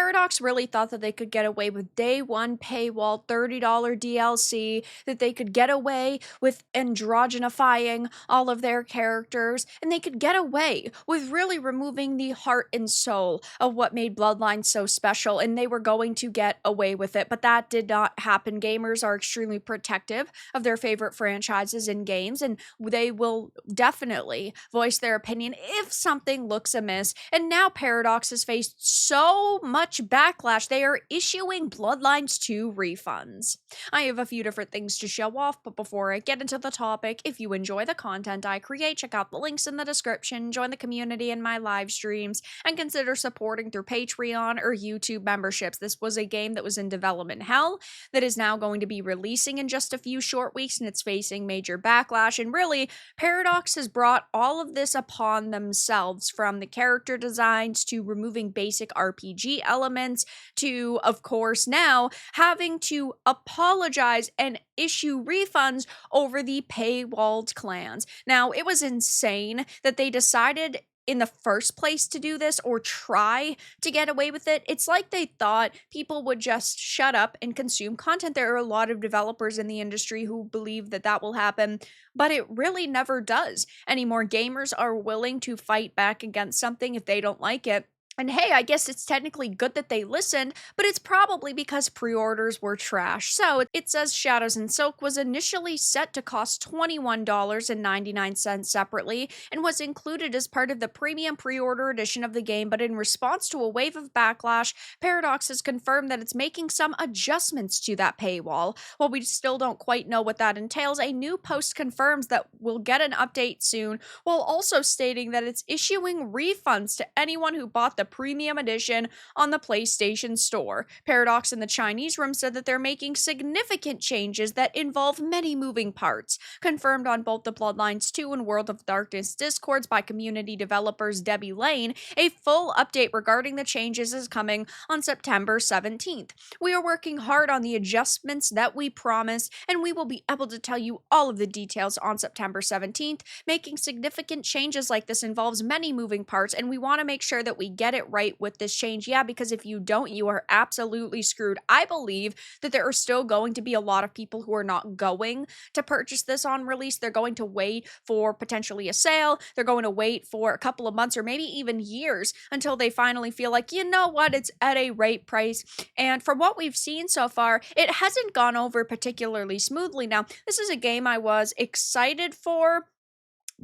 Paradox really thought that they could get away with day one paywall, $30 DLC, that they could get away with androgenifying all of their characters, and they could get away with really removing the heart and soul of what made Bloodlines so special, and they were going to get away with it, but that did not happen. Gamers are extremely protective of their favorite franchises and games, and they will definitely voice their opinion if something looks amiss. And now Paradox has faced so much backlash, they are issuing Bloodlines 2 refunds. I have a few different things to show off, but before I get into the topic, if you enjoy the content I create, check out the links in the description, join the community in my live streams, and consider supporting through Patreon or YouTube memberships. This was a game that was in development hell that is now going to be releasing in just a few short weeks, and it's facing major backlash. And really, Paradox has brought all of this upon themselves, from the character designs to removing basic RPG elements to, of course, now having to apologize and issue refunds over the paywalled clans. Now, it was insane that they decided in the first place to do this or try to get away with it. It's like they thought people would just shut up and consume content. There are a lot of developers in the industry who believe that that will happen, but it really never does anymore. Gamers are willing to fight back against something if they don't like it. And hey, I guess it's technically good that they listened, but it's probably because pre-orders were trash. So it says Shadows and Silk was initially set to cost $21.99 separately and was included as part of the premium pre-order edition of the game, but in response to a wave of backlash, Paradox has confirmed that it's making some adjustments to that paywall. While we still don't quite know what that entails, a new post confirms that we'll get an update soon, while also stating that it's issuing refunds to anyone who bought the premium edition on the PlayStation Store. Paradox in the Chinese room said that they're making significant changes that involve many moving parts, confirmed on both the Bloodlines 2 and World of Darkness discords by community developers Debbie Lane. A full update regarding the changes is coming on September 17th. We are working hard on the adjustments that we promised, and we will be able to tell you all of the details on September 17th. Making significant changes like this involves many moving parts, and we want to make sure that we get it right with this change. Yeah, because if you don't, you are absolutely screwed. I believe that there are still going to be a lot of people who are not going to purchase this on release. They're going to wait for potentially a sale. They're going to wait for a couple of months or maybe even years until they finally feel like, you know what, it's at a right price. And from what we've seen so far, it hasn't gone over particularly smoothly. Now, this is a game I was excited for,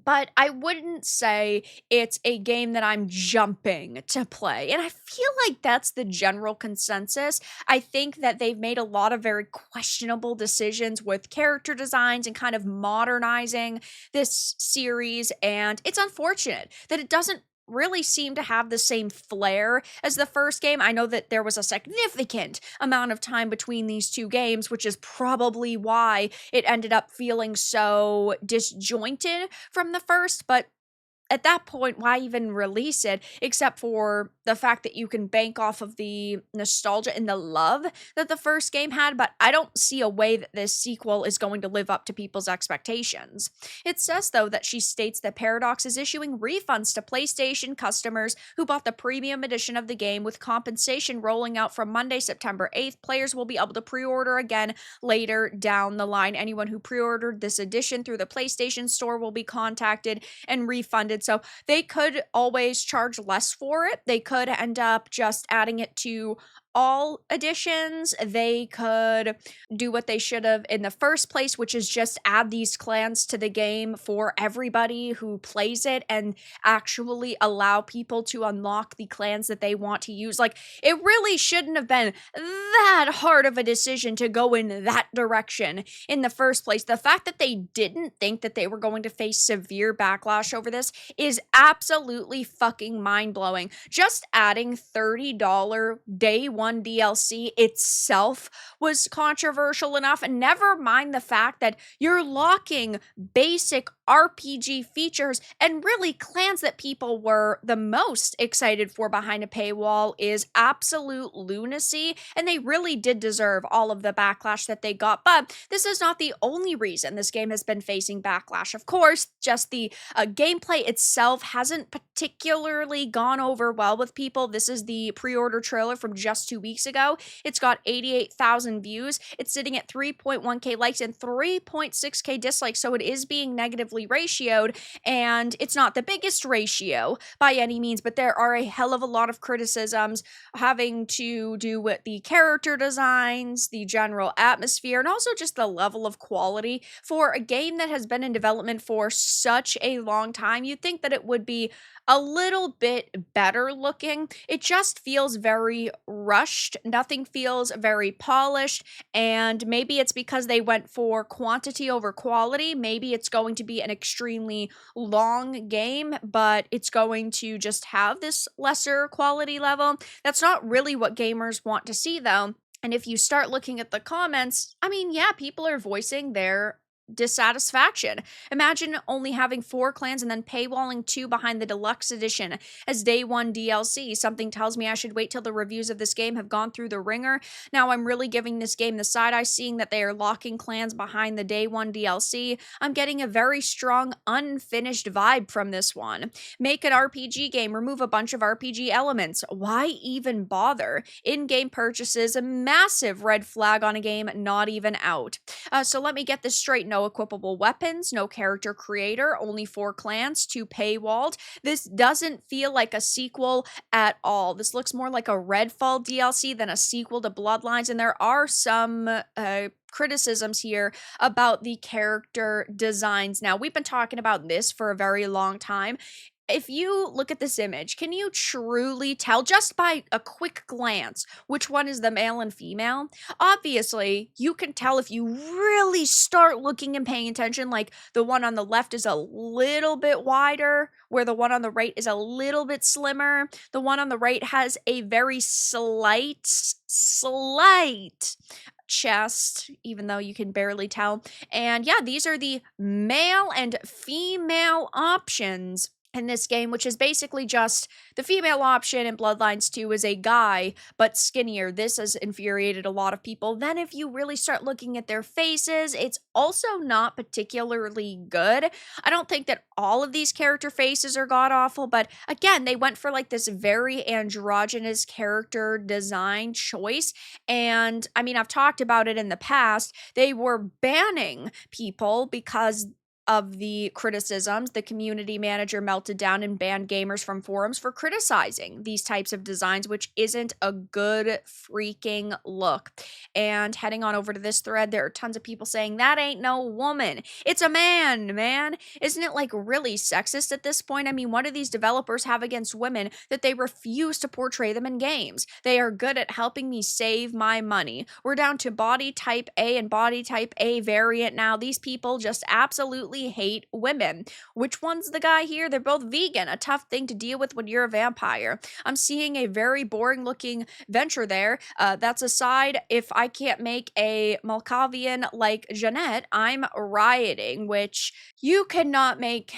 but I wouldn't say it's a game that I'm jumping to play. And I feel like that's the general consensus. I think that they've made a lot of very questionable decisions with character designs and kind of modernizing this series. And it's unfortunate that it doesn't really seem to have the same flair as the first game. I know that there was a significant amount of time between these two games, which is probably why it ended up feeling so disjointed from the first, but at that point, why even release it, except for the fact that you can bank off of the nostalgia and the love that the first game had? But I don't see a way that this sequel is going to live up to people's expectations. It says, though, that she states that Paradox is issuing refunds to PlayStation customers who bought the premium edition of the game, with compensation rolling out from Monday, September 8th. Players will be able to pre-order again later down the line. Anyone who pre-ordered this edition through the PlayStation Store will be contacted and refunded. So they could always charge less for it. They could end up just adding it to all editions. They could do what they should have in the first place, which is just add these clans to the game for everybody who plays it and actually allow people to unlock the clans that they want to use. Like, it really shouldn't have been that hard of a decision to go in that direction in the first place. The fact that they didn't think that they were going to face severe backlash over this is absolutely fucking mind-blowing. Just adding $30 day 1 DLC itself was controversial enough, and never mind the fact that you're locking basic RPG features and really clans that people were the most excited for behind a paywall is absolute lunacy, and they really did deserve all of the backlash that they got. But this is not the only reason this game has been facing backlash. Of course, just the gameplay itself hasn't particularly gone over well with people. This is the pre-order trailer from just 2 weeks ago. It's got 88,000 views. It's sitting at 3.1k likes and 3.6k dislikes, so it is being negatively ratioed, and it's not the biggest ratio by any means, but there are a hell of a lot of criticisms having to do with the character designs, the general atmosphere, and also just the level of quality for a game that has been in development for such a long time. You'd think that it would be a little bit better looking. It just feels very rushed. Nothing feels very polished, and maybe it's because they went for quantity over quality. Maybe it's going to be an extremely long game, but it's going to just have this lesser quality level. That's not really what gamers want to see, though. And if you start looking at the comments, I mean, yeah, people are voicing their dissatisfaction. Imagine only having 4 clans and then paywalling 2 behind the deluxe edition as day 1 DLC. Something tells me I should wait till the reviews of this game have gone through the ringer. Now I'm really giving this game the side eye, seeing that they are locking clans behind the day 1 DLC. I'm getting a very strong unfinished vibe from this one. Make an RPG game, remove a bunch of RPG elements. Why even bother? In-game purchases, a massive red flag on a game not even out. So let me get this straight. No equipable weapons, no character creator, only 4 clans, 2 paywalled. This doesn't feel like a sequel at all. This looks more like a Redfall DLC than a sequel to Bloodlines, and there are some criticisms here about the character designs. Now, we've been talking about this for a very long time. If you look at this image, can you truly tell just by a quick glance which one is the male and female? Obviously, you can tell if you really start looking and paying attention, like the one on the left is a little bit wider, where the one on the right is a little bit slimmer. The one on the right has a very slight chest, even though you can barely tell. And yeah, these are the male and female options in this game, which is basically just the female option in Bloodlines 2 is a guy, but skinnier. This has infuriated a lot of people. Then if you really start looking at their faces, it's also not particularly good. I don't think that all of these character faces are god-awful, but again, they went for like this very androgynous character design choice, and I mean, I've talked about it in the past. They were banning people because of the criticisms. The community manager melted down and banned gamers from forums for criticizing these types of designs, which isn't a good freaking look. And heading on over to this thread, there are tons of people saying, that ain't no woman. It's a man. Isn't it like really sexist at this point? I mean, what do these developers have against women that they refuse to portray them in games? They are good at helping me save my money. We're down to body type A and body type A variant now. These people just absolutely hate women. Which one's the guy here? They're both vegan, a tough thing to deal with when you're a vampire. I'm seeing a very boring looking venture there. That's aside, if I can't make a Malkavian like Jeanette, I'm rioting, which you cannot make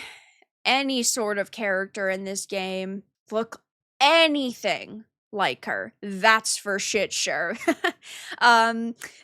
any sort of character in this game look anything like her. That's for shit sure.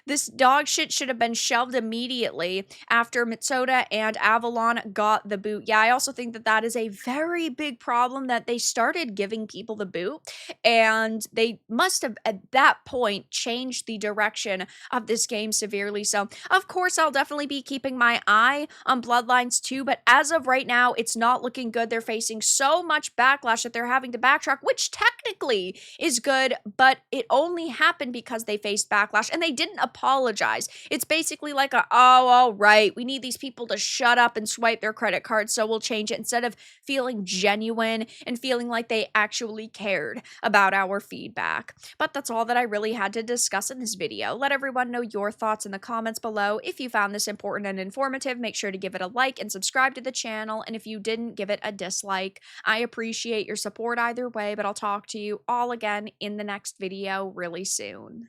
This dog shit should have been shelved immediately after Mitsoda and Avalon got the boot. Yeah, I also think that that is a very big problem, that they started giving people the boot, and they must have at that point changed the direction of this game severely. So of course I'll definitely be keeping my eye on Bloodlines 2, but as of right now, it's not looking good. They're facing so much backlash that they're having to backtrack, which technically is good, but it only happened because they faced backlash and they didn't apologize. It's basically like oh, all right, we need these people to shut up and swipe their credit cards, so we'll change it, instead of feeling genuine and feeling like they actually cared about our feedback. But that's all that I really had to discuss in this video. Let everyone know your thoughts in the comments below. If you found this important and informative, make sure to give it a like and subscribe to the channel, and if you didn't, give it a dislike. I appreciate your support either way, but I'll talk to you all again again in the next video really soon.